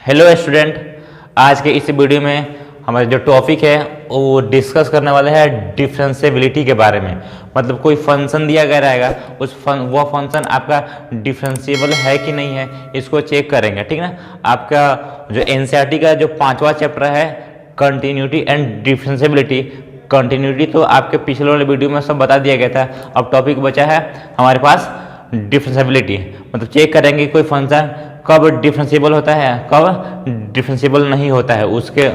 Hello student, आज के इस वीडियो में हमारा जो टॉपिक है वो डिस्कस करने वाले हैं डिफरेंशिएबिलिटी के बारे में। मतलब कोई फंक्शन दिया गया रहेगा, वो फंक्शन आपका डिफरेंशिएबल है कि नहीं है, इसको चेक करेंगे। ठीक ना। आपका जो एनसीईआरटी का जो 5वां चैप्टर है कंटिन्यूटी एंड डिफरेंशिएबिलिटी, कंटिन्यूटी तो आपके पिछले वाले वीडियो में सब बता दिया गया था। अब टॉपिक बचा है हमारे पास डिफरेंशिएबिलिटी। मतलब चेक करेंगे कोई फंक्शन कब डिफरेंशिएबल होता है, कब डिफरेंशिएबल नहीं होता है। उसके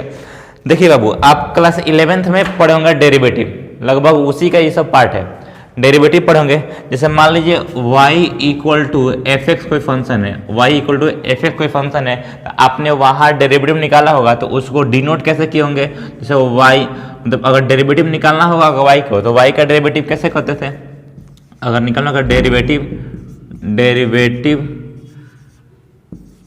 देखिए बाबू, आप क्लास 11th में पढ़े होंगे डेरिवेटिव, लगभग उसी का ये सब पार्ट है। डेरिवेटिव पढ़ोगे, जैसे मान लीजिए y equal to F x कोई फंक्शन है, y equal to F x कोई फंक्शन है, तो आपने वहाँ डेरिवेटिव निकाला होगा तो उसको डिनोट कैसे किए होंगे। जैसे y, मतलब अगर डेरिवेटिव निकालना होगा y को, तो y का डेरिवेटिव कैसे करते थे। अगर निकालना होगा derivative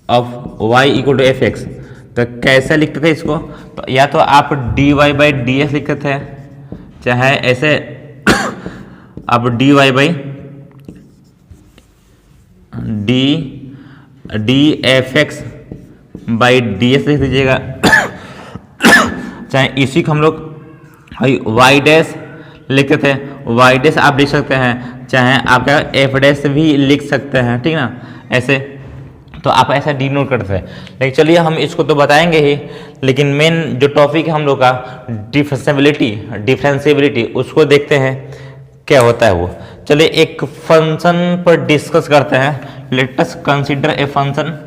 of y equal to F x, तो कैसे लिखते थे इसको। तो या तो आप dy बाई डी एक्स लिखते थे, चाहे ऐसे आप dy by D F x by D x लिख दीजिएगा। चाहे इसी को हम लोग y डैश लिखते थे, y डैश आप लिख सकते हैं, चाहे आपका एफ डैश भी लिख सकते हैं। ठीक ना, ऐसे तो आप ऐसा डिनोट करते हैं। लेकिन चलिए हम इसको तो बताएंगे ही, लेकिन मेन जो टॉपिक है हम लोग का डिफरेंशिएबिलिटी, उसको देखते हैं क्या होता है वो। चलिए एक फंक्शन पर डिस्कस करते हैं। Let us consider a function.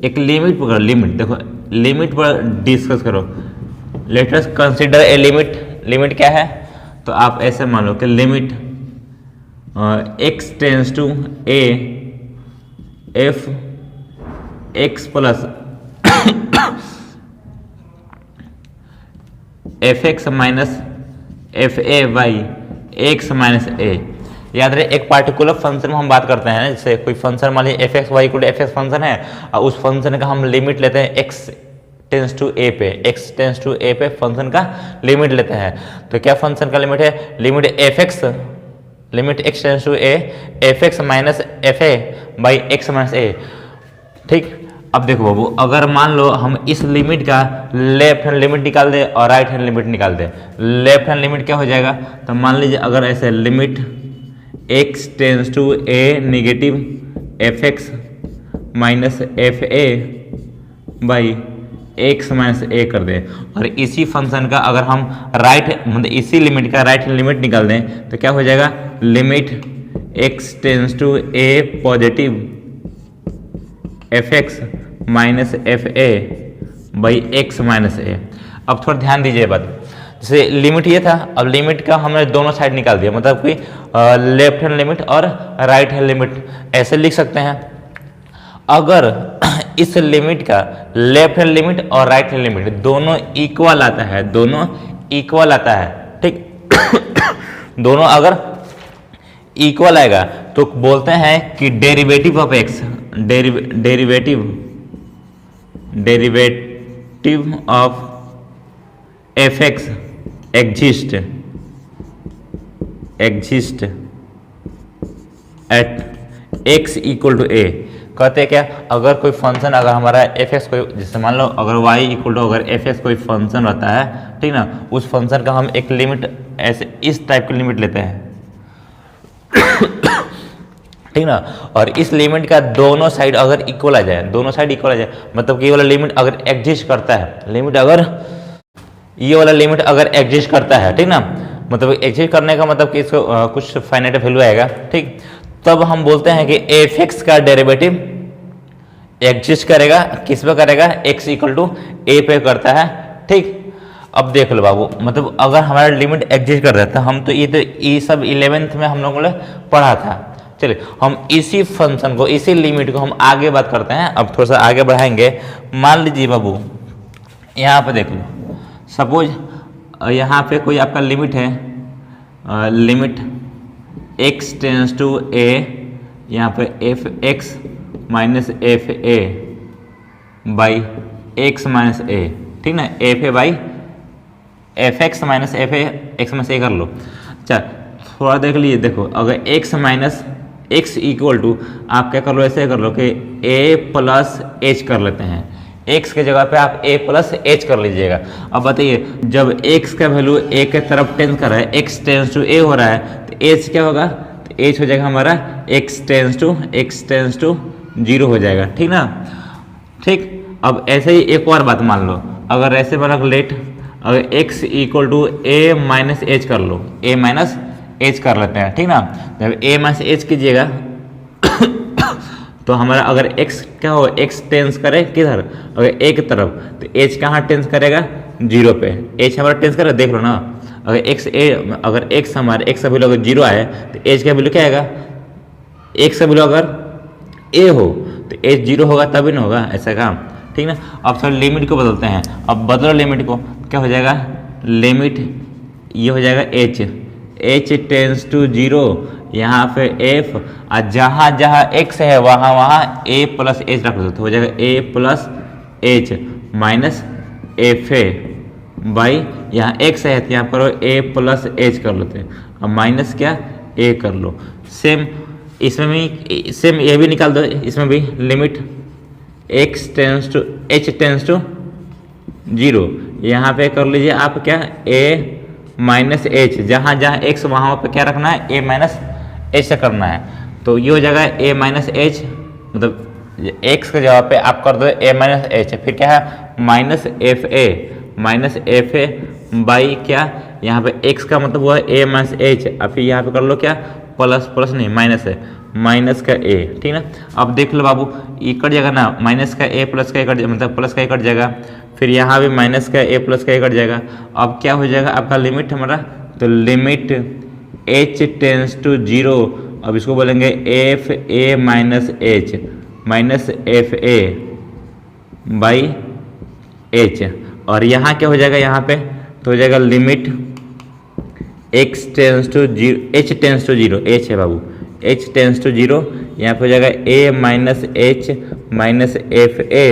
एक लिमिट पकड़ो, लिमिट देखो, लिमिट पर डिस्कस करो। Let us consider a limit. Limit क्या है, तो आप ऐसे मान लो कि limit x tends to a f x plus f x minus f a by x minus a. याद रहे, एक पार्टिकुलर फंक्शन में हम बात करते हैं, जैसे कोई फंक्शन मान लीजिए f x y equal to F x function है, और उस फंक्शन का हम लिमिट लेते हैं x टेंस टू ए पे, x टेंस टू ए पे फंक्शन का लिमिट लेते हैं। तो क्या फंक्शन का लिमिट है, limit f x, limit x tends to a f x minus f a by x minus a. ठीक, अब देखो बाबू, अगर मान लो हम इस लिमिट का लेफ्ट हैंड लिमिट निकाल दे और राइट हैंड लिमिट निकाल दे, लेफ्ट हैंड लिमिट क्या हो जाएगा। तो मान लीजिए अगर ऐसे limit x tends to a negative f x minus f a by x minus a कर दें, और इसी फंक्शन का अगर हम मतलब इसी लिमिट का राइट लिमिट निकाल दें, तो क्या हो जाएगा, limit x tends to a positive f x minus f a by x minus a. अब थोड़ा ध्यान दीजिए बात, जैसे लिमिट ये था, अब लिमिट का हमने दोनों साइड निकाल दिया, मतलब कि लेफ्ट हैंड लिमिट और राइट हैंड लिमिट ऐसे लिख सकते हैं। अगर इस लिमिट का लेफ्ट हैंड लिमिट और राइट हैंड लिमिट दोनों इक्वल आता है, दोनों इक्वल आता है, ठीक दोनों अगर इक्वल आएगा तो बोलते हैं कि derivative of x, derivative of f x exist at x equal to a. कहते हैं क्या, अगर कोई फंक्शन, अगर हमारा एफ एक्स कोई, जैसे मान लो अगर y इक्वल टू अगर एफ एक्स कोई फंक्शन रहता है, ठीक ना, उस फंक्शन का हम एक लिमिट ऐसे इस टाइप की लिमिट लेते हैं, ठीक ना, और इस लिमिट का दोनों साइड अगर इक्वल आ जाए, दोनों साइड इक्वल आ जाए, मतलब कि ये वाला लिमिट अगर एग्जिस्ट करता है, लिमिट अगर ये वाला लिमिट अगर एग्जिस्ट करता है, ठीक ना, मतलब एग्जिस्ट करने का मतलब कि इसको कुछ फाइनाइट वैल्यू आएगा, ठीक, तब हम बोलते हैं कि एफ एक्स का डेरिवेटिव एग्जिस्ट करेगा, किस पे करेगा, x इक्वल टू ए पे करता है। ठीक, अब देख लो बाबू, मतलब अगर हमारा लिमिट एग्जिस्ट कर रहा था, हम तो ये सब 11th में हम लोगों ने पढ़ा था। चलिए हम इसी फंक्शन को, इसी लिमिट को हम आगे बात करते हैं। अब थोड़ा सा आगे बढ़ाएंगे। मान लीजिए बाबू, यहाँ पे देख लो, सपोज यहाँ पे कोई आपका लिमिट है, limit x tends to a, यहाँ पे f x minus f a by x minus a, ठीक ना, f a by f x minus f a x minus a कर लो। अच्छा थोड़ा देख लीजिए, देखो अगर x minus x equal to आप क्या कर लो, ऐसे कर लो कि ए प्लस एच कर लेते हैं। एक्स के जगह पे आप ए प्लस एच कर लीजिएगा। अब बताइए जब एक्स का वैल्यू ए के तरफ टेंस कर रहा है, एक्स टेंस टू ए हो रहा है, तो एच क्या होगा, तो एच हो जाएगा हमारा एक्स टेंस टू 0 हो जाएगा, ठीक ना। ठीक, अब ऐसे ही एक और बात मान लो, अगर ऐसे बना लेट अगर x equal to a minus h कर लो, a माइनस एच कर लेते हैं, ठीक ना। जब a माइनस एच कीजिएगा तो हमारा अगर x क्या हो, x टेंस करे किधर, अगर a की तरफ, तो h कहाँ टेंस करेगा, 0 पे। h हमारा टेंस करेगा, देख लो ना, अगर x हमारे x का वैल्यू अगर 0 आए तो h का वैल्यू क्या आएगा, x का वैल्यू अगर a हो तो h 0 होगा तभी ना होगा, ऐसा काम, ठीक ना। अब थोड़ा लिमिट को बदलते हैं, अब बदलो लिमिट को, क्या हो जाएगा, लिमिट ये हो जाएगा h टेंस टू 0, यहाँ पे f, और जहाँ जहाँ x है वहाँ वहाँ a प्लस एच रख दो, तो हो जाएगा a plus h minus f a by, यहाँ x है तो यहाँ पर a प्लस एच कर लेते हैं, अब माइनस क्या a कर लो। सेम इसमें भी, सेम ये भी निकाल दो, इसमें भी लिमिट h टेंस टू 0, यहाँ पे कर लीजिए आप क्या, a माइनस एच, जहाँ जहाँ x वहाँ पे क्या रखना है, a माइनस एच से करना है, तो ये हो जाएगा a माइनस एच, मतलब x के जगह पे आप कर दो a माइनस एच, फिर क्या है माइनस एफ ए बाई क्या, यहाँ पे x का मतलब हुआ a माइनस एच, अब फिर यहाँ पे कर लो क्या, प्लस नहीं माइनस है, माइनस का a, ठीक ना। अब देख लो बाबू, ये कट जाएगा ना, माइनस का a प्लस का a कट, मतलब प्लस का a कट जाएगा, फिर यहाँ भी माइनस का a प्लस का a कट जाएगा। अब क्या हो जाएगा आपका लिमिट हमारा, तो लिमिट h टेंस टू 0, अब इसको बोलेंगे F a minus h minus f a by H, और यहाँ क्या हो जाएगा, यहाँ पे तो हो जाएगा limit x tends to 0, h tends to 0, h है बाबू, h टेंस टू 0, यहाँ पे हो जाएगा a minus h minus f a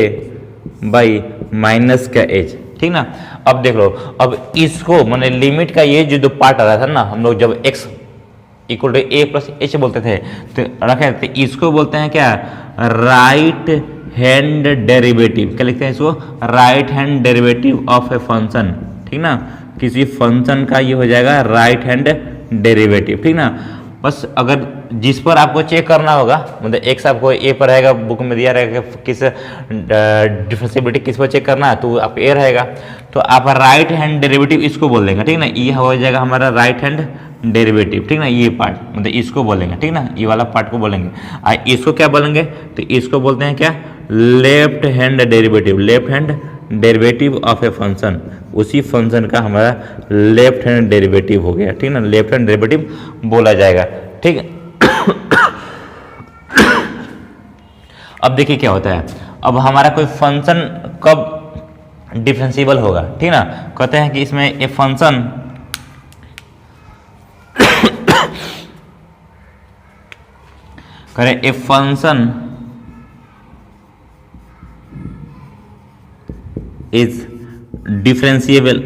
by minus का h, ठीक ना। अब देख लो, अब इसको मैंने लिमिट का ये जो पार्ट आ रहा था ना, हम लोग जब x equal to a plus h बोलते थे तो रखे, तो इसको बोलते हैं क्या, राइट हैंड डेरिवेटिव, क्या लिखते हैं इसको, right hand derivative of a function, ठीक ना। किसी फंक्शन का ये हो जाएगा राइट हैंड डेरिवेटिव, ठीक ना। बस अगर जिस पर आपको चेक करना होगा, मतलब x आपको a पर रहेगा, बुक में दिया रहेगा किस डिफरेंशिएबिलिटी किस पर चेक करना है, तो आप a रहेगा, तो आप राइट हैंड डेरिवेटिव इसको बोल देंगे, ठीक ना। ये हो जाएगा हमारा राइट हैंड डेरिवेटिव, ठीक ना, ये पार्ट मतलब इसको बोलेंगे, ठीक ना, ये वाला पार्ट को बोलेंगे। इसको क्या बोलेंगे, तो इसको बोलते हैं क्या, left hand derivative, left hand derivative of a function, उसी फंक्शन का हमारा लेफ्ट हैंड डेरिवेटिव हो गया, ठीक ना, लेफ्ट हैंड डेरिवेटिव बोला जाएगा, ठीक है। अब देखिए क्या होता है, अब हमारा कोई फंक्शन कब डिफरेंशिएबल होगा, ठीक ना। कहते हैं कि इसमें ए फंक्शन करें, a function is differentiable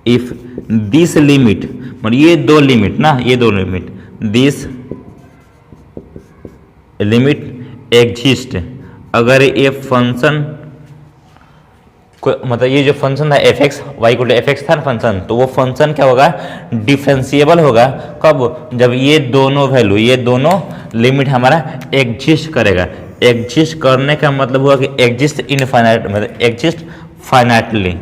if this limit, मतलब ये दो लिमिट ना, ये दो लिमिट, this लिमिट एग्जिस्ट, अगर ये फंक्शन मतलब ये जो फंक्शन था f x y equal to F x था ना फंक्शन, तो वो फंक्शन क्या होगा, डिफरेंशिएबल होगा कब, जब ये दोनों वैल्यू, ये दोनों लिमिट हमारा एग्जिस्ट करेगा। एग्जिस्ट करने का मतलब हुआ कि एग्जिस्ट इनफाइनाइट, मतलब एग्जिस्ट फाइनाइटली,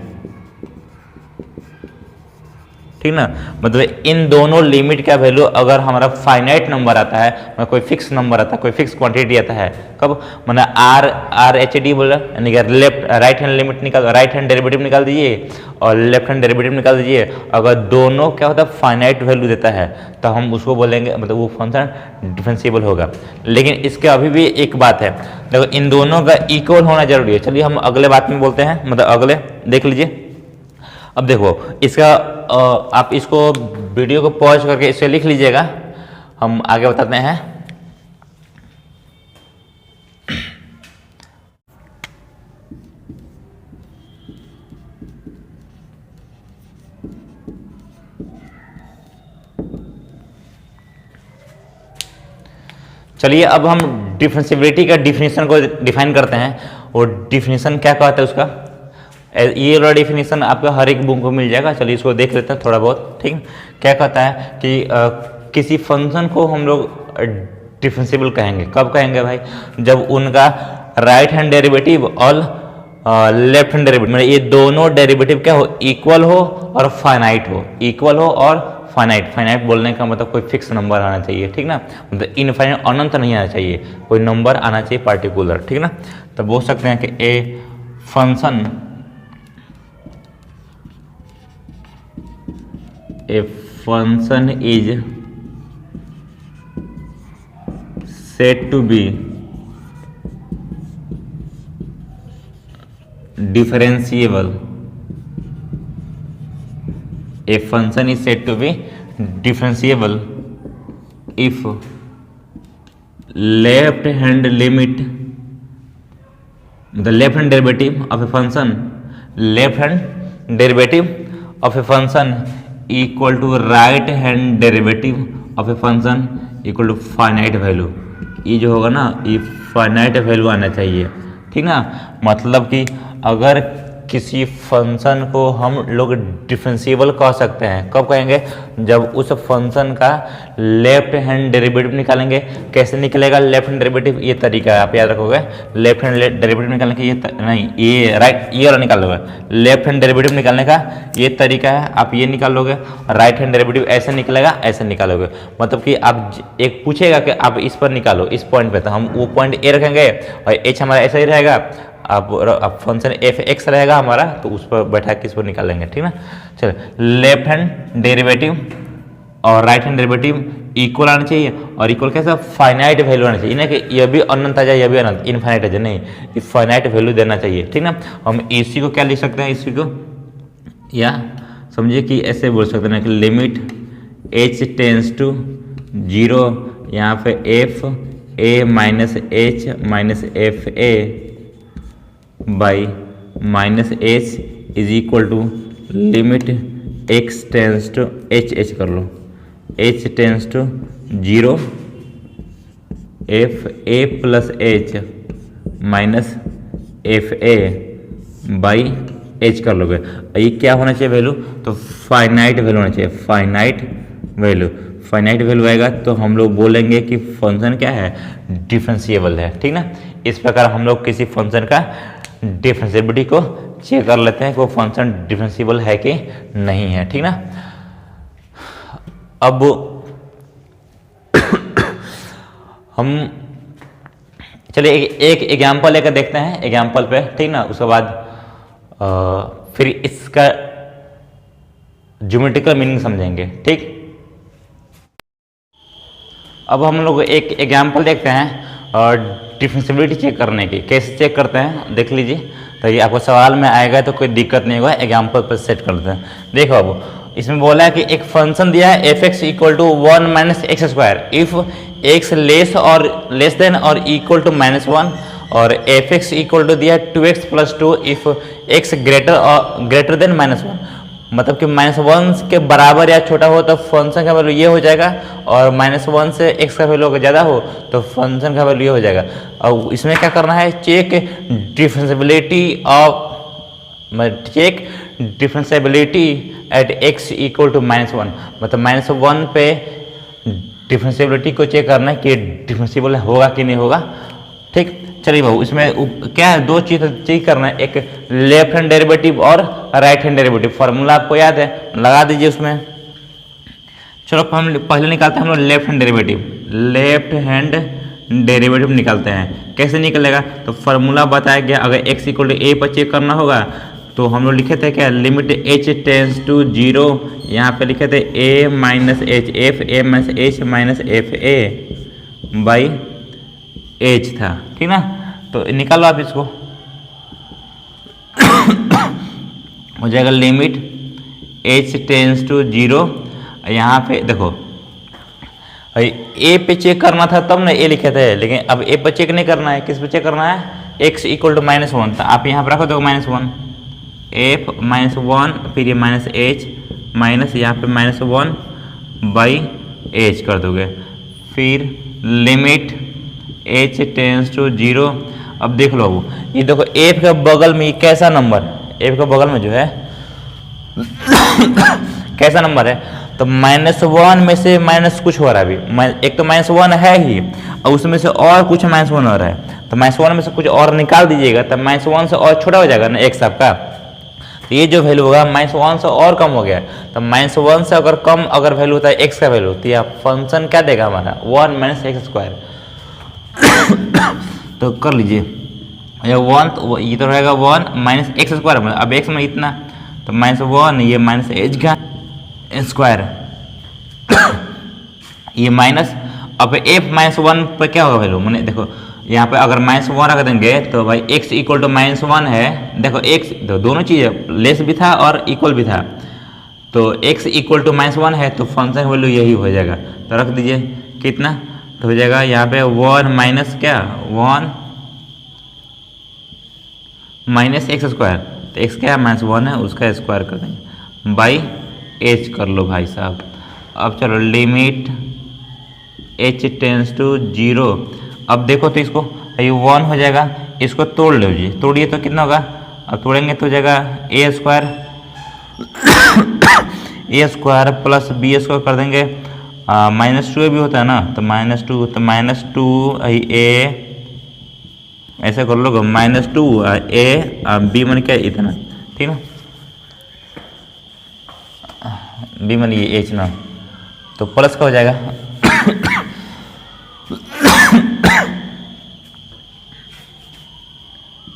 ठीक ना। मतलब इन दोनों लिमिट का वैल्यू अगर हमारा फाइनाइट नंबर आता है, कोई फिक्स नंबर आता है, कोई फिक्स क्वांटिटी आता है, कब, मतलब आर एच डी बोला, यानी कि लेफ्ट राइट हैंड लिमिट निकाल, राइट हैंड डेरिवेटिव निकाल दीजिए और लेफ्ट हैंड डेरिवेटिव निकाल दीजिए, अगर दोनों क्या होता है फाइनाइट वैल्यू देता है, तो हम उसको बोलेंगे, मतलब वो फंक्शन डिफरेंशिएबल होगा। लेकिन इसके अभी भी एक बात है, देखो इन दोनों का इक्वल होना जरूरी है। चलिए हम अगले बात में बोलते हैं, मतलब अगले देख लीजिए। अब देखो इसका आप इसको वीडियो को पॉज करके इसे लिख लीजिएगा, हम आगे बताते हैं। चलिए अब हम डिफरेंशिएबिलिटी का डिफिनीशन को डिफाइन करते हैं। और डिफिनीशन क्या कहता है उसका, ये वाला डिफिनीशन आपका हर एक बुक को मिल जाएगा। चलिए इसको देख लेते हैं थोड़ा बहुत। ठीक, क्या कहता है कि किसी फंक्शन को हम लोग डिफरेंशिएबल कहेंगे। कब कहेंगे भाई, जब उनका राइट हैंड डेरिवेटिव और लेफ्ट हैंड डेरिवेटिव मतलब ये दोनों डेरिवेटिव क्या हो, इक्वल हो और फाइनाइट हो। इक्वल हो और फाइनाइट, फाइनाइट बोलने का मतलब कोई फिक्स नंबर आना चाहिए, ठीक ना, मतलब इनफाइनाइट अनंत नहीं आना चाहिए, कोई नंबर आना चाहिए पार्टिकुलर, ठीक ना। तो बोल सकते हैं कि a function is said to be differentiable. A function is said to be differentiable if left hand limit, the left hand derivative of a function, left hand derivative of a function equal to right hand derivative of a function equal to finite value. ये जो होगा ना, ये finite value आना चाहिए, ठीक ना। मतलब कि अगर किसी फंक्शन को हम लोग डिफरेंशिएबल कह सकते हैं, कब कहेंगे, जब उस फंक्शन का लेफ्ट हैंड डेरिवेटिव निकालेंगे। कैसे निकलेगा लेफ्ट हैंड डेरिवेटिव, ये तरीका है, आप याद रखोगे। लेफ्ट हैंड डेरिवेटिव निकालने का ये नहीं, ये राइट, ये वाला निकाल लोगे। लेफ्ट हैंड डेरिवेटिव निकालने का ये तरीका है, आप ये निकाल लोगे। राइट हैंड डेरिवेटिव ऐसे निकलेगा, ऐसे निकालोगे। मतलब कि आप एक पूछेगा कि आप इस पर निकालो, इस पॉइंट पे, तो हम वो पॉइंट ए रखेंगे और एच हमारा ऐसा ही रहेगा। अब फंक्शन एफ एक्स रहेगा हमारा, तो उस पर बैठा के इसको निकालेंगे, ठीक ना। चलो, लेफ्ट हैंड डेरिवेटिव और राइट हैंड डेरिवेटिव इक्वल आना चाहिए, और इक्वल कैसा, फाइनाइट वैल्यू आना चाहिए ना, कि यह भी अनंत आ जाए, यह भी अनंत, इनफाइनाइट आ जाए, नहीं, ये फाइनाइट वैल्यू देना चाहिए, ठीक ना। हम इसी को क्या लिख सकते हैं, इसी को या समझिए कि ऐसे बोल सकते हैं कि लिमिट h टेंस टू 0, यहाँ पे f a minus h minus f a by minus h is equal to limit x tends to h कर लो, h tends to 0 f a plus h minus f a by h कर लोगे। ये क्या होना चाहिए वैल्यू, तो finite value होना चाहिए, फाइनाइट वैल्यू। फाइनाइट वैल्यू आएगा तो हम लोग बोलेंगे कि फंक्शन क्या है, डिफरेंशिएबल है, ठीक ना। इस प्रकार हम लोग किसी फंक्शन का डिफरेंशिएबिलिटी को चेक कर लेते हैं कि वो फंक्शन डिफरेंशिएबल है कि नहीं है, ठीक ना। अब हम चलिए एक एग्जाम्पल लेकर देखते हैं, एग्जाम्पल पे, ठीक ना। उसके बाद फिर इसका ज्योमेट्रिकल मीनिंग समझेंगे, ठीक। अब हम लोग एक एग्जाम्पल देखते हैं और डिफरेंशिएबिलिटी चेक करने की। कैसे चेक करते हैं देख लीजिए, तो ये आपको सवाल में आएगा तो कोई दिक्कत नहीं होगा, एग्जाम्पल पर सेट करते हैं। देखो अब इसमें बोला है कि एक फंक्शन दिया है f x equal to 1 minus x square if x less than और इक्वल टू -1, और एफ एक्स इक्वल टू दिया है 2x plus 2 if x greater than -1। मतलब कि -1 के बराबर या छोटा हो तो फंक्शन का वैल्यू ये हो जाएगा, और -1 से x का वैल्यू अगर ज़्यादा हो तो फंक्शन का वैल्यू ये हो जाएगा। और इसमें क्या करना है, check differentiability at x equal to -1। मतलब -1 पे डिफरेंशिएबिलिटी को चेक करना है कि डिफरेंशिएबल होगा कि नहीं होगा, ठीक। चलिए भाऊ, इसमें क्या है, दो चीज चेक करना है, एक लेफ्ट हैंड डेरिवेटिव और राइट हैंड डेरिवेटिव। फार्मूला आपको याद है, लगा दीजिए उसमें। चलो हम पहले निकालते हैं हम लोग left hand derivative. Left hand derivative निकालते हैं, कैसे निकलेगा, तो फार्मूला बताया गया। अगर x इक्वल टू ए पर चेक करना होगा तो हम लोग लिखे थे क्या, लिमिट h टेंस टू 0, यहाँ पे लिखे थे a minus H, F a minus h minus f a by H था, ठीक ना। तो निकालो आप इसको, हो जाएगा लिमिट h टेंस टू 0। यहाँ पे देखो ए पे चेक करना था तब ना ए लिखे थे, लेकिन अब ए पे चेक नहीं करना है, किस पे चेक करना है, x इक्वल टू -1। तो आप यहाँ पर रखो देखो -1, एफ -1 फिर ये माइनस एच माइनस यहाँ पे -1 बाई एच कर दोगे। फिर लिमिट h टेंस टू 0। अब देख लो ये देखो f के बगल में ये कैसा नंबर है, f के बगल में जो है कैसा नंबर है, तो -1 में से माइनस कुछ हो रहा है अभी, एक तो -1 है ही और उसमें से और कुछ -1 हो रहा है, तो -1 में से कुछ और निकाल दीजिएगा तब -1 से और छोटा हो जाएगा ना x आपका। तो ये जो वैल्यू होगा -1 से और कम हो गया, तो -1 से अगर कम अगर वैल्यू होता है x का वैल्यू, तो यह फंक्शन क्या देगा हमारा 1 - x²। तो कर लीजिए ये 1 तो ये तो रहेगा 1 - x², अब x में इतना तो -1 ये -h का स्क्वायर ये माइनस, अब f -1 पर क्या होगा वैल्यू, मैंने देखो यहाँ पे अगर -1 रख देंगे तो भाई x इक्वल टू -1 है, देखो x तो दोनों चीज़ लेस भी था और इक्वल भी था, तो x इक्वल टू -1 है तो फंक्शन का वैल्यू यही हो जाएगा। तो रख दीजिए कितना, तो हो जाएगा यहाँ पे 1 माइनस क्या 1 -x², तो x क्या -1 है उसका स्क्वायर कर देंगे बाई h कर लो भाई साहब। अब चलो लिमिट h टेंस टू 0, अब देखो तो इसको ये 1 हो जाएगा, इसको तोड़ लो जी, तोड़िए तो कितना होगा, अब तोड़ेंगे तो हो जाएगा a² प्लस b² कर देंगे, -2 भी होता है ना, तो -2 तो -2 a ऐसे कर लो -2 a b मन क्या इतना, ठीक ना, b मन ये h ना, तो प्लस का हो जाएगा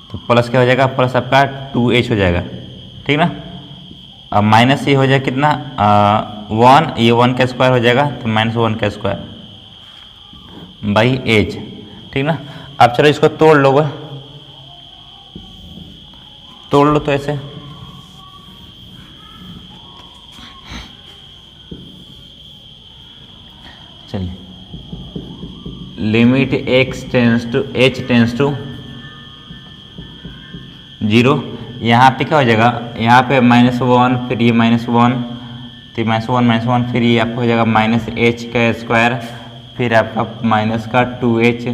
तो प्लस क्या हो जाएगा, प्लस आपका 2h हो जाएगा, ठीक ना। अब माइनस ये हो जाएगा कितना 1, ये 1 का स्क्वायर हो जाएगा तो -1 का स्क्वायर बाई h, ठीक ना। अब चलो इसको तोड़ लो, तोड़ लो तो ऐसे चलिए लिमिट h टेंस टू 0, यहाँ पे क्या हो जाएगा, यहाँ पे -1 फिर ये -1 तो -1 फिर ये आपका हो जाएगा -h का स्क्वायर, फिर आपका माइनस का 2h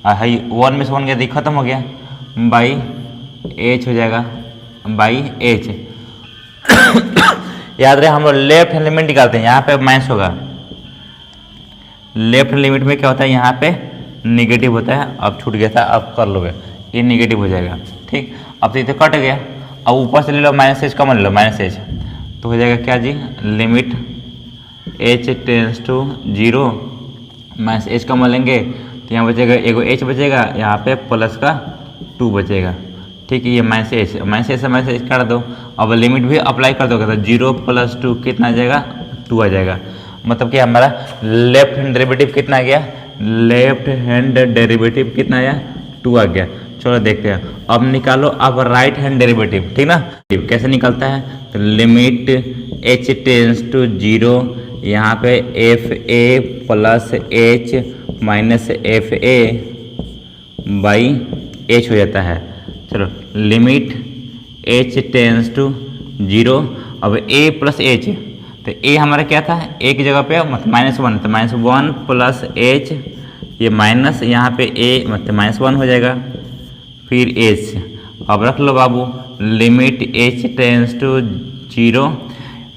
है 1 में से 1 गया खत्म हो गया बाई h हो जाएगा बाई h। याद रहे हम लोग लेफ्ट हैंड लिमिट निकालते हैं, यहाँ पे माइनस होगा, लेफ्ट लिमिट में क्या होता है यहाँ पे निगेटिव होता है, अब छूट गया था अब कर लोगे ये निगेटिव हो जाएगा, ठीक। अब तो इसे कट गया, अब ऊपर से ले लो -h कम ले लो -h, तो हो जाएगा क्या जी limit h tends to 0 -h कम लेंगे तो यहाँ बचेगा एगो h बचेगा, यहाँ पे प्लस का 2 बचेगा, ठीक है। ये -h काट दो, अब लिमिट भी अप्लाई कर दोगे तो 0 + 2 कितना आ जाएगा 2 आ जाएगा, मतलब कि हमारा लेफ्ट हैंड डेरिवेटिव कितना आ गया, लेफ्ट हैंड डेरिवेटिव कितना आया 2 आ गया। चलो देखते हैं, अब निकालो अब राइट हैंड डेरिवेटिव, ठीक ना। कैसे निकलता है, तो लिमिट h टेंस टू 0, यहाँ पे fa plus h minus fa by h हो जाता है। चलो लिमिट h टेंस टू 0, अब a प्लस h, तो a हमारा क्या था a की जगह पे -1, तो -1 प्लस h, ये माइनस यहाँ पे a मतलब -1 हो जाएगा, फिर h। अब रख लो बाबू लिमिट h टेंस टू 0,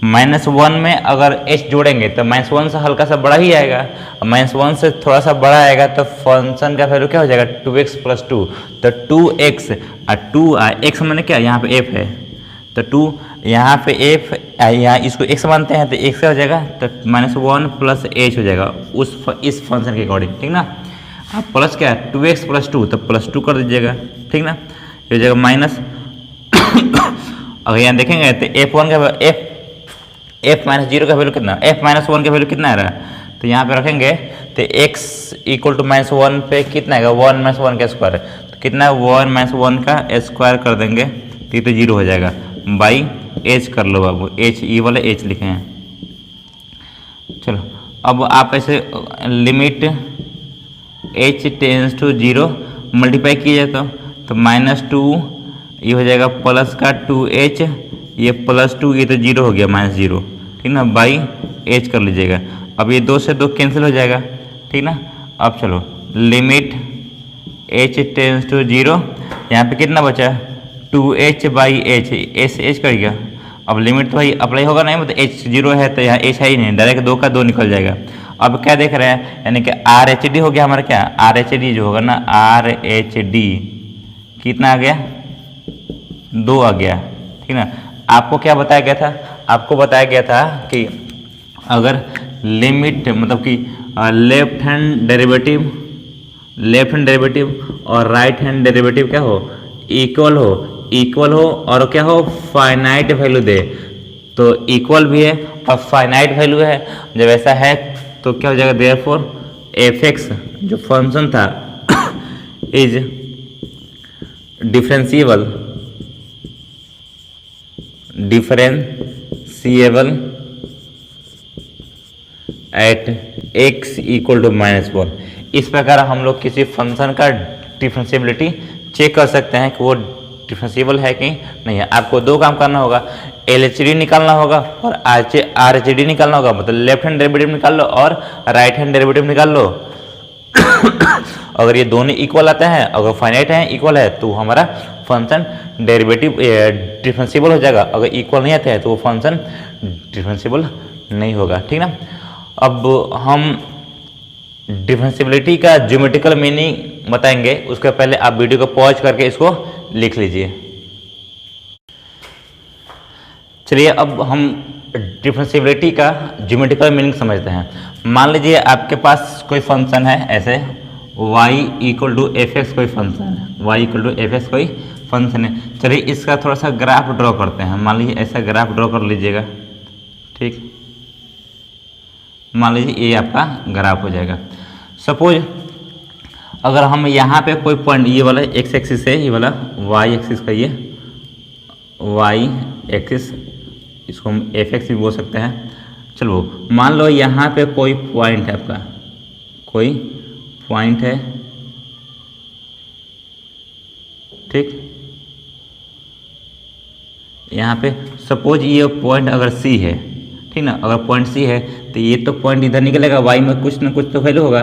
-1 में अगर h जोड़ेंगे तो -1 से हल्का सा बड़ा ही आएगा, -1 से थोड़ा सा बड़ा आएगा तो फंक्शन का वैल्यू क्या हो जाएगा 2x + 2, तो 2x और 2 x मैंने क्या यहाँ पे f है, तो 2 यहाँ पे f यहाँ इसको x मानते हैं तो x हो जाएगा, तो -1 प्लस h हो जाएगा इस फंक्शन के अकॉर्डिंग, ठीक ना। अब प्लस क्या है 2x + 2, तो +2 कर दीजिएगा, ठीक ना, ये हो जाएगा माइनस। अगर यहाँ देखेंगे तो f1 का f -0 का वैल्यू कितना, f -1 का वैल्यू कितना आ रहा है, तो यहाँ पे रखेंगे तो x इक्वल टू -1 पे कितना आएगा 1 - 1 का स्क्वायर, तो कितना 1 - 1 का स्क्वायर कर देंगे तो ये तो 0 हो जाएगा बाई h कर लो बाबू, h ये वाला h लिखे हैं। चलो अब आप ऐसे limit h tends to 0 multiply किए तो -2 ये हो जाएगा प्लस का 2h, ये +2 ये तो 0 हो गया -0, ठीक ना, बाई h कर लीजिएगा। अब ये 2 से 2 कैंसिल हो जाएगा, ठीक ना। अब चलो लिमिट h टेंस टू 0, यहाँ पे कितना बचा 2h by H, H H कर गया। अब लिमिट तो भाई अप्लाई होगा नहीं, मतलब h 0 है तो यहाँ h है ही नहीं, डायरेक्ट 2 का 2 निकल जाएगा। अब क्या देख रहे हैं, यानी कि आर एच डी हो गया हमारा, क्या आर एच डी जो होगा ना, आर एच डी कितना आ गया 2 आ गया, ठीक ना। आपको क्या बताया गया था, आपको बताया गया था कि अगर लिमिट मतलब कि लेफ्ट हैंड डेरिवेटिव और राइट हैंड डेरिवेटिव क्या हो, इक्वल हो और क्या हो, फाइनाइट वैल्यू दे, तो इक्वल भी है और फाइनाइट वैल्यू है। जब ऐसा है तो क्या हो जाएगा, देयरफॉर एफ एक्स जो फंक्शन था is differentiable at x equal to -1। इस प्रकार हम लोग किसी फंक्शन का डिफरेंशिएबिलिटी चेक कर सकते हैं कि वो डिफरेंशिएबल है कि नहीं है। आपको दो काम करना होगा, LHD निकालना होगा और RHD निकालना होगा, मतलब लेफ्ट हैंड डेरिवेटिव निकाल लो और राइट हैंड डेरिवेटिव निकाल लो। अगर ये दोनों इक्वल आते हैं, अगर फाइनाइट है इक्वल है, तो हमारा फंक्शन डेरिवेटिव डिफरेंशिएबल हो जाएगा। अगर इक्वल नहीं आते हैं तो वो फंक्शन डिफरेंशिएबल नहीं होगा, ठीक ना। अब हम डिफरेंशिएबिलिटी का ज्योमेट्रिकल मीनिंग बताएंगे, उसके पहले आप वीडियो को पॉज करके इसको लिख लीजिए। चलिए अब हम डिफरेंशिएबिलिटी का ज्योमेट्रिकल मीनिंग समझते हैं। मान लीजिए आपके पास कोई फंक्शन है ऐसे y equal to F x, कोई फंक्शन है y equal to F x कोई फंक्शन है। चलिए इसका थोड़ा सा ग्राफ ड्रॉ करते हैं। मान लीजिए ऐसा ग्राफ ड्रॉ कर लीजिएगा, ठीक। मान लीजिए ये आपका ग्राफ हो जाएगा। सपोज अगर हम यहाँ पे कोई पॉइंट, ये वाला एक्स एक्सिस है, ये वाला वाई एक्सिस का, ये वाई एक्सिस, इसको हम एफ एक्स भी बोल सकते हैं। चलो मान लो यहाँ पे कोई पॉइंट है, आपका कोई पॉइंट है, ठीक। यहाँ पे सपोज ये पॉइंट अगर सी है, ठीक ना, अगर पॉइंट सी है तो ये तो पॉइंट इधर निकलेगा, वाई में कुछ ना कुछ तो वैल्यू होगा।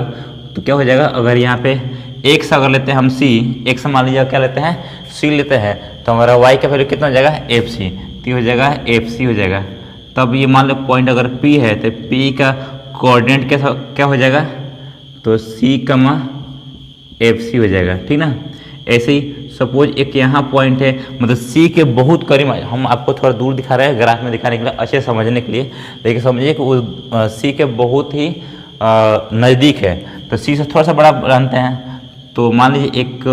तो क्या हो जाएगा, अगर यहाँ पे एक्स अगर लेते हैं हम सी, एक्स मान लीजिए क्या लेते हैं, सी लेते हैं, तो हमारा वाई का वैल्यू कितना हो जाएगा, एफ सी, तो हो जाएगा एफ सी हो जाएगा। तब ये मान लो पॉइंट अगर पी है तो पी का कोऑर्डिनेट क्या हो जाएगा, तो सी कमा एफ सी हो जाएगा, ठीक ना। ऐसे ही सपोज एक यहाँ पॉइंट है, मतलब सी के बहुत करीब, हम आपको थोड़ा दूर दिखा रहे हैं ग्राफ में दिखाने के लिए, अच्छे समझने के लिए, लेकिन समझिए कि वो सी के बहुत ही नज़दीक है, तो सी से थोड़ा सा बड़ा जानते हैं। तो मान लीजिए एक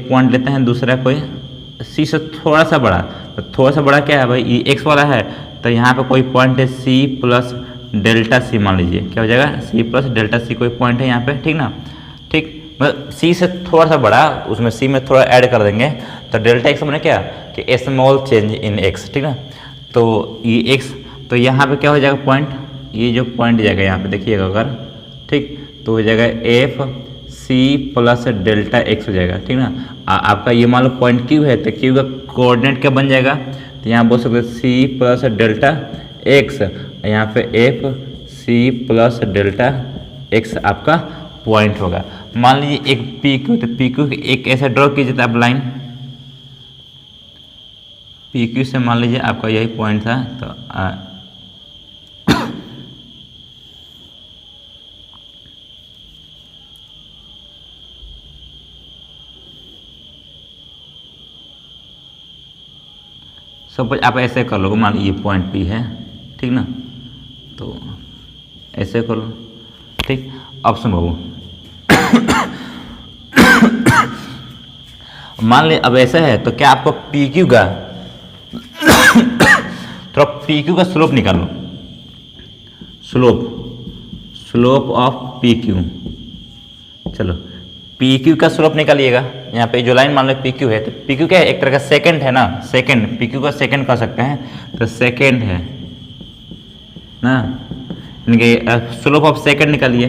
पॉइंट लेते हैं, दूसरा कोई सी से थोड़ा सा बड़ा, तो थोड़ा सा बड़ा क्या है भाई, ये एक्स वाला है, तो यहाँ पे कोई पॉइंट है सी प्लस डेल्टा सी, मान लीजिए क्या हो जाएगा, सी प्लस डेल्टा सी कोई पॉइंट है यहाँ पे, ठीक ना, ठीक। मतलब सी से थोड़ा सा बड़ा, उसमें सी में थोड़ा ऐड कर देंगे, तो डेल्टा एक्स मैंने क्या कि स्मॉल चेंज इन एक्स, ठीक ना। तो ये एक्स, तो यहाँ पे क्या हो जाएगा पॉइंट, ये जो पॉइंट जाएगा यहाँ पे देखिएगा अगर, ठीक, तो हो जाएगा f c plus delta x हो जाएगा, ठीक ना। आपका ये मान लो पॉइंट क्यू है, तो क्यू का कोऑर्डिनेट क्या बन जाएगा, तो यहाँ बोल सकते सी प्लस डेल्टा एक्स, यहाँ पे f c plus delta x आपका पॉइंट होगा। मान लीजिए एक पी क्यू, तो पी क्यू एक ऐसा ड्रॉ कीजिए तो आप लाइन पी क्यू से, मान लीजिए आपका यही पॉइंट था, तो सपोज आप ऐसे कर लो, मान लीजिए पॉइंट पी है, ठीक ना, तो ऐसे कर लो, ठीक। अब सुनो मान ली अब ऐसा है, तो क्या आपको पी क्यू का तो पी क्यू का स्लोप निकालो, स्लोप ऑफ पी क्यू। चलो पी क्यू का स्लोप निकालिएगा। यहाँ पे जो लाइन मान लो पी क्यू है, तो पी क्यू क्या है, एक तरह का सेकंड है ना, सेकंड, पी क्यू का सेकंड कर सकते हैं, तो सेकंड है ना, इनके स्लोप ऑफ सेकंड निकालिए।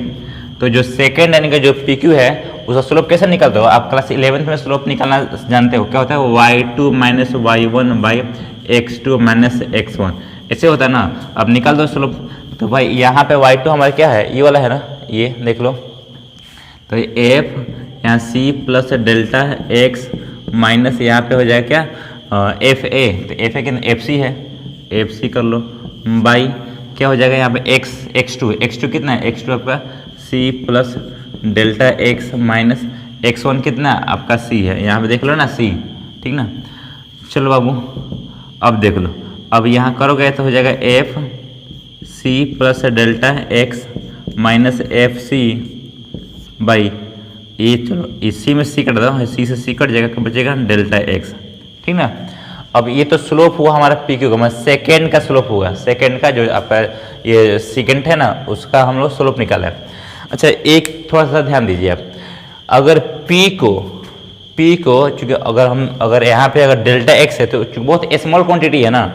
तो जो सेकंड यानी कि जो पी क्यू है, उसका स्लोप कैसे निकालते हो आप, क्लास 11th में स्लोप निकालना जानते हो, क्या होता है, y2 minus y1 by x2 minus x1, ऐसे होता है ना। अब निकाल दो स्लोप। तो भाई यहाँ पे y2 हमारा क्या है, ये वाला है ना, ये देख लो, तो f यहाँ c plus delta x minus यहाँ पे हो जाएगा क्या एफ ए, तो एफ ए कितना एफ सी है, एफ सी कर लो बाई क्या हो जाएगा यहाँ पे एक्स टू कितना है, एक्स टू आपका c plus delta x minus x one कितना आपका सी है, यहाँ पे देख लो ना सी, ठीक ना। चलो बाबू अब देख लो, अब यहाँ करोगे तो हो जाएगा f c plus delta x minus f c by ये, चलो इसी में सी कट दो, सी से सी कट जाएगा, बचेगा डेल्टा एक्स, ठीक ना। अब ये तो स्लोप हुआ हमारा पी क्यू का, मतलब सेकेंड का स्लोप हुआ, सेकेंड का जो आपका ये सेकेंड है ना उसका हम लोग स्लोप निकाला है। अच्छा एक थोड़ा सा ध्यान दीजिए आप, अगर पी को चूंकि अगर यहाँ पे अगर डेल्टा एक्स है तो बहुत स्मॉल क्वांटिटी है ना,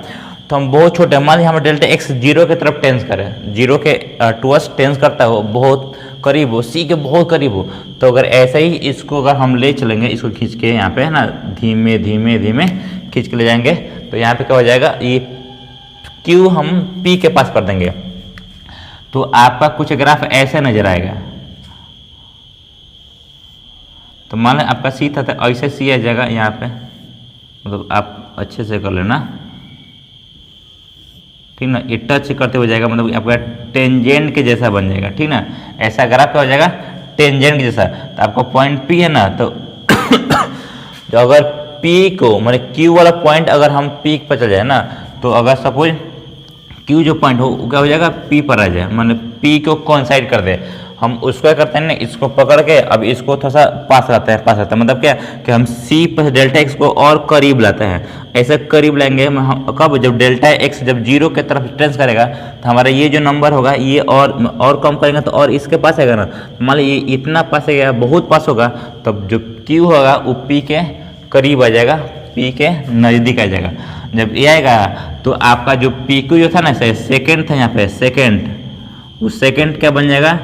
तो हम बहुत छोटे, मान लीजिए हम डेल्टा एक्स जीरो के तरफ टेंस करें, जीरो के टुवर्ड्स टेंस करता हो, बहुत करीब हो, सी के बहुत करीब हो, तो अगर ऐसे ही इसको अगर हम ले चलेंगे, इसको खींच के यहाँ पे है ना धीमे धीमे धीमे खींच के ले जाएंगे, तो यहाँ पे क्या हो जाएगा, ये क्यू हम पी के पास कर देंगे, तो आपका कुछ ग्राफ ऐसे नजर आएगा। तो मान लें आपका सी था तो ऐसे सी आ जाएगा यहाँ पे, मतलब आप अच्छे से कर लेना, ठीक ना। ये टच करते हो जाएगा, मतलब आपका टेंजेंट के जैसा बन जाएगा, ठीक ना। ऐसा ग्राफ क्या हो जाएगा, टेंजेंट के जैसा। तो आपका पॉइंट पी है ना, तो जो अगर पी को मतलब क्यू वाला पॉइंट अगर हम पी पर चल जाए ना, तो अगर सपोज क्यू जो पॉइंट हो क्या हो जाएगा, पी पर आ जाए, मतलब पी को कॉन्साइड कर दे, हम उसको क्या करते हैं ना, इसको पकड़ के अब इसको थोड़ा सा पास लाते हैं, मतलब क्या कि हम सी प्लस डेल्टा एक्स को और करीब लाते हैं, ऐसे करीब लाएंगे हम कब, जब डेल्टा एक्स जब जीरो के तरफ टेंस करेगा, तो हमारा ये जो नंबर होगा ये और कम करेंगे तो और इसके पास आएगा ना, मान लीजिए इतना पास आएगा, बहुत पास होगा, तब जो क्यू होगा वो पी के करीब आ जाएगा, पी के नज़दीक आ जाएगा। जब ये आएगा तो आपका जो पी क्यू जो था ना, सेकेंड था यहाँ पे सेकेंड, उस सेकेंड क्या बन जाएगा,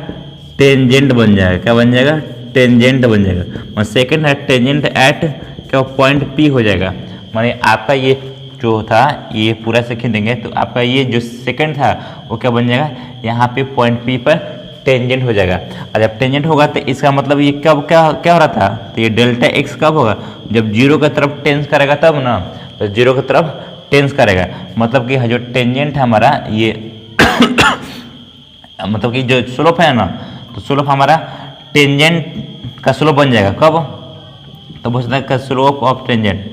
टेंजेंट बन जाएगा, क्या बन जाएगा, टेंजेंट बन जाएगा, सेकेंड है टेंजेंट एट क्या पॉइंट पी हो जाएगा, माने आपका ये जो था ये पूरा से खींच देंगे तो आपका ये जो सेकेंड था वो क्या बन जाएगा, यहाँ पे पॉइंट पी पर टेंजेंट हो जाएगा। और जब टेंजेंट होगा तो इसका मतलब ये कब क्या क्या हो रहा था, तो ये डेल्टा एक्स कब होगा, जब जीरो की तरफ टेंस करेगा तब ना, तो जीरो की तरफ टेंस करेगा, मतलब कि जो टेंजेंट है हमारा ये मतलब कि जो स्लोप है ना, तो स्लोप हमारा टेंजेंट का स्लोप बन जाएगा कब, तो बोल सकते हैं slope of tangent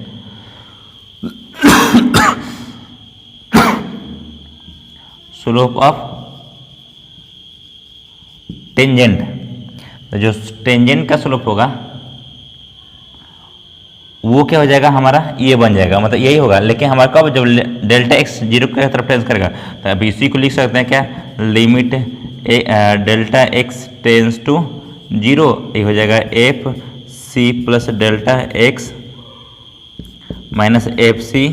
slope of tangent, तो जो टेंजेंट का स्लोप होगा वो क्या हो जाएगा हमारा, ये बन जाएगा, मतलब यही होगा। लेकिन हमारा कब, जब डेल्टा एक्स जीरो की तरफ टेंस करेगा, तो अभी इसी को लिख सकते हैं क्या, limit delta x tends to zero, ये हो जाएगा f c plus delta x minus f c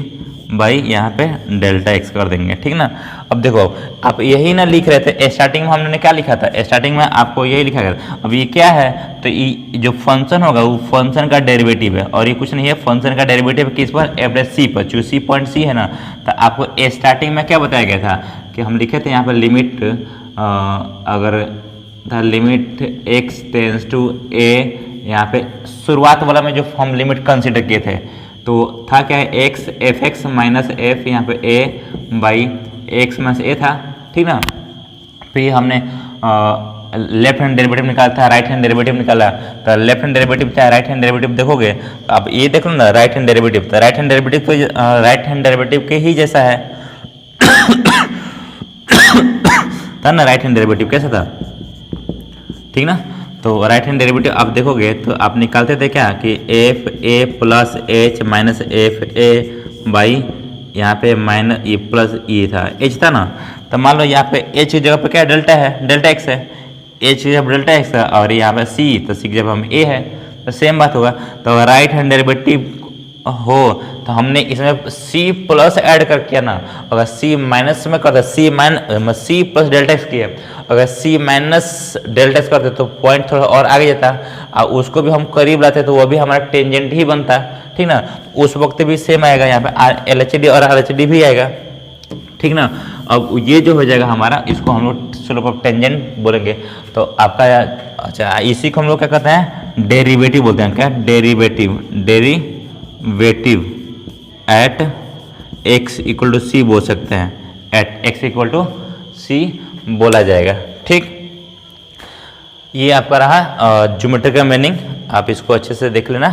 by यहाँ पे डेल्टा एक्स कर देंगे, ठीक ना। अब देखो आप यही ना लिख रहे थे, स्टार्टिंग में हमने क्या लिखा था, स्टार्टिंग में आपको यही लिखा गया। अब ये क्या है, तो ये जो फंक्शन होगा वो फंक्शन का डेरिवेटिव है, और ये कुछ नहीं है, फंक्शन का डेरिवेटिव किस पर, एवरेज सी पर, जो सी पॉइंट सी है ना। तो आपको स्टार्टिंग में क्या बताया गया था कि हम लिखे थे यहाँ पर लिमिट अगर था limit x tends to a, यहाँ पे शुरुआत वाला में जो हम लिमिट कंसिडर किए थे तो था क्या है, x F x minus F, यहाँ पे ए बाई एक्स माइनस ए था, ठीक ना। फिर हमने लेफ्ट हैंड डेरिवेटिव निकाला था, राइट हैंड डेरिवेटिव निकाला, तो लेफ्ट हैंड डेरिवेटिव चाहे राइट हैंड डेरिवेटिव देखोगे, तो आप ये देख लो ना राइट हैंड डेरिवेटिव, तो राइट हैंड डेरिवेटिव तो राइट हैंड डेरिवेटिव के ही जैसा है था ना, राइट हैंड डेरिवेटिव कैसा था, ठीक ना। तो राइट हैंड डेरिवेटिव आप देखोगे तो आप निकालते थे क्या कि F a plus h minus f a by यहाँ पे माइनस ये प्लस ये था एच था ना। तो मान लो यहाँ पे एच की जगह पे क्या डेल्टा है, डेल्टा एक्स है, एच की जगह डेल्टा एक्स है, और यहाँ पे सी, तो सी की जगह हम ए है, तो सेम बात होगा। तो राइट हैंड डेरिवेटिव हो तो हमने इसमें सी प्लस ऐड कर किया ना, अगर सी माइनस में करते सी प्लस डेल्टा एक्स किया, अगर सी माइनस डेल्टा एक्स करते तो पॉइंट थोड़ा और आगे जाता, और उसको भी हम करीब लाते तो वो भी हमारा टेंजेंट ही बनता, ठीक ना। उस वक्त भी सेम आएगा, यहाँ पे एल एच डी और आर एच डी भी आएगा, ठीक ना। अब ये जो हो जाएगा हमारा, इसको हम लोग स्लोप ऑफ टेंजेंट बोलेंगे। तो आपका अच्छा इसी को हम लोग क्या कहते हैं, डेरिवेटिव बोलते हैं। क्या, derivative, derivative at x equal to c बोल सकते हैं, at x equal to c बोला जाएगा। ठीक, ये आपका रहा ज्योमेट्री का मीनिंग, आप इसको अच्छे से देख लेना।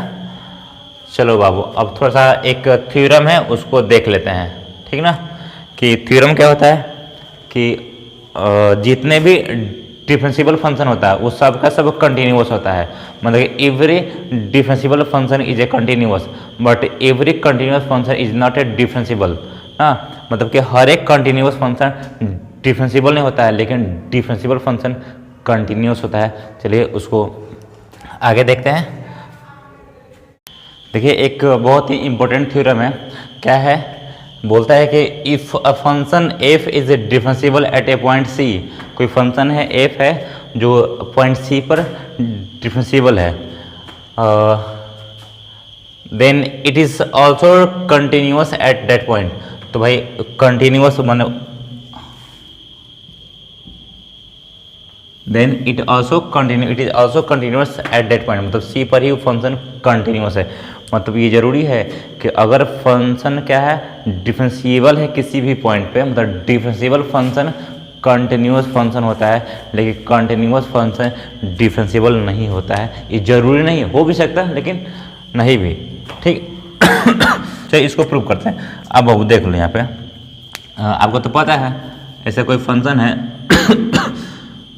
चलो बाबू, अब थोड़ा सा एक थ्योरम है उसको देख लेते हैं, ठीक ना। कि थ्योरम क्या होता है कि जितने भी डिफरेंशियल फंक्शन होता है उस सब का सब कंटिन्यूअस होता है। मतलब every differential function is a continuous but every continuous function is not a differential. हाँ, मतलब कि हर एक कंटिन्यूअस फंक्शन डिफरेंशियल नहीं होता है, लेकिन डिफरेंशियल फंक्शन कंटिन्यूअस होता है। चलिए उसको आगे देखते हैं। देखिए एक बहुत ही इंपॉर्टेंट थ्योरम है। क्या है, बोलता है कि if a function f is differential at a point c, कोई फंक्शन है एफ है जो पॉइंट सी पर डिफरेंशियल है, then it is also continuous at that point. तो भाई कंटिन्यूअस माने then it is also continuous at that point, मतलब सी पर ही वो फंक्शन कंटिन्यूअस है। मतलब ये जरूरी है कि अगर फंक्शन क्या है, डिफरेंशिएबल है किसी भी पॉइंट पे, मतलब डिफरेंशिएबल फंक्शन कंटिन्यूअस फंक्शन होता है, लेकिन कंटिन्यूअस फंक्शन डिफरेंशिएबल नहीं होता है। ये जरूरी नहीं, हो भी सकता है लेकिन नहीं भी। ठीक चलिए इसको प्रूव करते हैं। अब बाबू देख लो यहाँ पे, आपको तो पता है ऐसा कोई फंक्शन है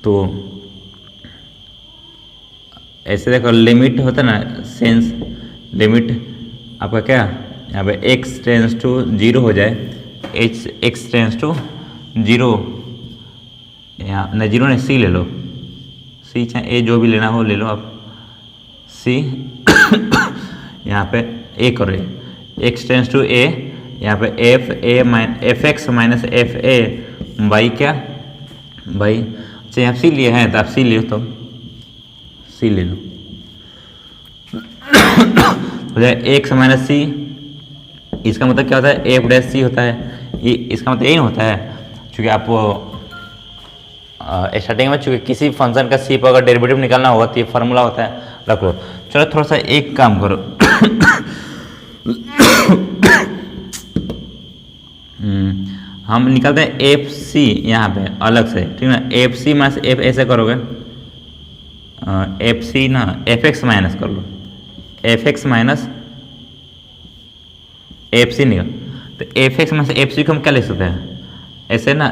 तो ऐसे देखो, लिमिट होता है ना, सेंस लिमिट आपका क्या यहाँ पे x टेंस टू 0 हो जाए, x टेंस टू 0, यहाँ नहीं 0 नहीं, c ले लो, c चाहे a जो भी लेना हो ले लो आप, c यहाँ पे a करो, x टेंस टू a, यहाँ पे f x minus f a by क्या बाई, अच्छा यहाँ c लिए हैं तो आप c ले तो c ले लो, हो जाए एक्स माइनस सी। इसका मतलब क्या होता है, एफ डैश सी होता है। ये इसका मतलब यही होता है, क्योंकि आप स्टार्टिंग में चूँकि किसी फंक्शन का सी पर अगर डेरिवेटिव निकालना होगा तो ये फार्मूला होता है, रख लो। चलो थोड़ा सा एक काम करो हम निकालते हैं एफ सी यहाँ पे अलग से, ठीक ना। एफ सी माइनस एफ ऐसे करोगे, एफ सी ना एफ एक्स माइनस कर लो, f x minus f c निकल, तो f x minus f c को हम क्या लिख सकते हैं ऐसे ना,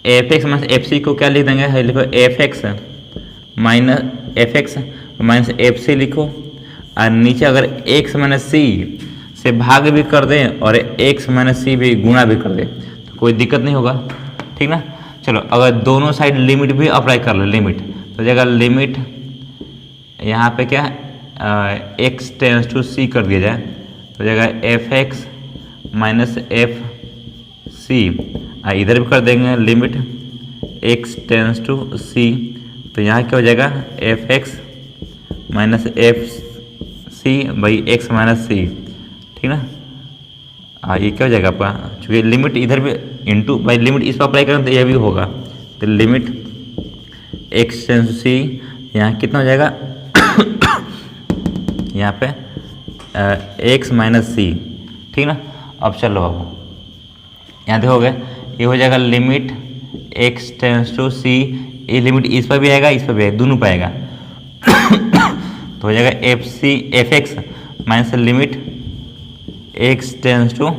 f x minus f c को क्या लिख देंगे, है लिखो f x minus f c लिखो, और नीचे अगर एक्स माइनस सी से भाग भी कर दें और एक्स माइनस सी भी गुणा भी कर दें तो कोई दिक्कत नहीं होगा, ठीक ना। चलो अगर दोनों साइड लिमिट भी अप्लाई कर लो, लिमिट तो जगह लिमिट यहाँ पे क्या एक्स टेंस टू सी कर दिया जाए तो जगह f x minus f c, इधर भी कर देंगे limit x tends to c, तो यहाँ क्या हो जाएगा f x minus f c by x minus c, ठीक ना। ये क्या हो जाएगा आपका, चूँकि लिमिट इधर भी इंटू बाई लिमिट इस पर अप्लाई करें तो यह भी होगा, तो limit x tends to c यहाँ कितना हो जाएगा यहाँ पे एक्स माइनस सी, ठीक ना। अब चलो अब यहाँ देखोगे ये हो जाएगा लिमिट एक्स टेंस टू सी, ये लिमिट इस पर भी आएगा इस पर भी आएगा, दोनों पर आएगा तो हो जाएगा f c f x minus limit x tends to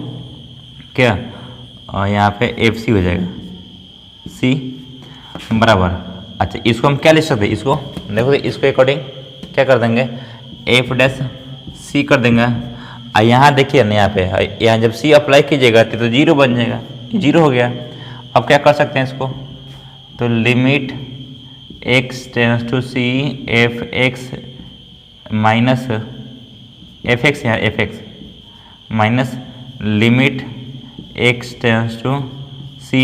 क्या, और यहाँ पे एफ सी हो जाएगा सी बराबर। अच्छा इसको हम क्या लिख सकते हैं, इसको देखो इसको अकॉर्डिंग क्या कर देंगे एफ डैश सी कर देंगे, और यहाँ देखिए ना यहाँ पे यहाँ जब सी अप्लाई कीजिएगा तो 0 बन जाएगा, 0 हो गया। अब क्या कर सकते हैं इसको, तो limit x tends to c f x minus f x, यहाँ f x minus limit x tends to c,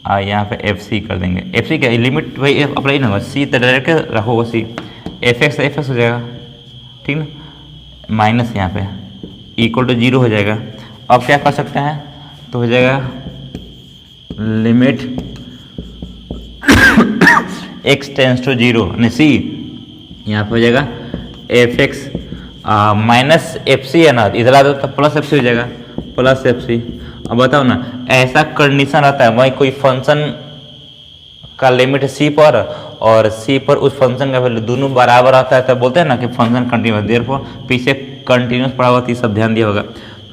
यहाँ पे एफ सी कर देंगे। एफ सी क्या लिमिट भाई अप्लाई ना होगा, सी तो डायरेक्ट रखोगे सी, एफ एक्स हो जाएगा, ठीक ना, माइनस यहाँ पे इक्वल टू 0 हो जाएगा। अब क्या कर सकते हैं, तो हो जाएगा लिमिट x टेंस टू 0 यानी c, यहाँ पे हो जाएगा f x minus f c है ना, इधर आ दो तो प्लस एफ सी हो जाएगा, प्लस एफ सी। अब बताओ ना, ऐसा कंडीशन रहता है वही कोई फंक्शन का लिमिट सी पर और सी पर उस फंक्शन का वैल्यू दोनों बराबर आता है, तब बोलते हैं ना कि फंक्शन कंटिन्यूस। देयरफॉर पीछे कंटिन्यूस पढ़ा हुआ, सब ध्यान दिया होगा।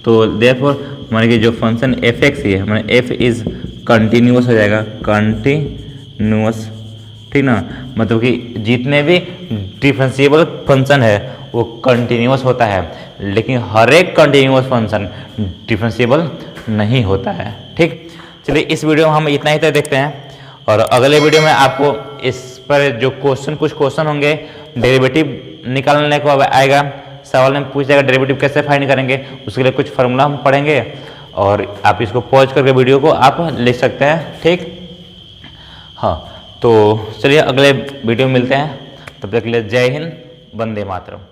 तो देयरफॉर माने कि जो फंक्शन एफ एक्स ही है, माने एफ इज कंटिन्यूस हो जाएगा, कंटिन्यूस, ठीक ना। मतलब कि जितने भी डिफरेंशिएबल फंक्शन है वो कंटिन्यूस होता है, लेकिन हर एक कंटिन्यूस फंक्शन डिफरेंशिएबल नहीं होता है, ठीक। चलिए इस वीडियो में हम इतना ही तक देखते हैं, और अगले वीडियो में आपको इस पर जो कुछ क्वेश्चन होंगे डेरिवेटिव निकालने को आएगा, सवाल में पूछ जाएगा डेरिवेटिव कैसे फाइंड करेंगे, उसके लिए कुछ फार्मूला हम पढ़ेंगे, और आप इसको पॉज करके वीडियो को आप लिख सकते हैं, ठीक। हाँ, तो चलिए अगले वीडियो में मिलते हैं, तब तक के लिए जय हिंद, वंदे मातरम।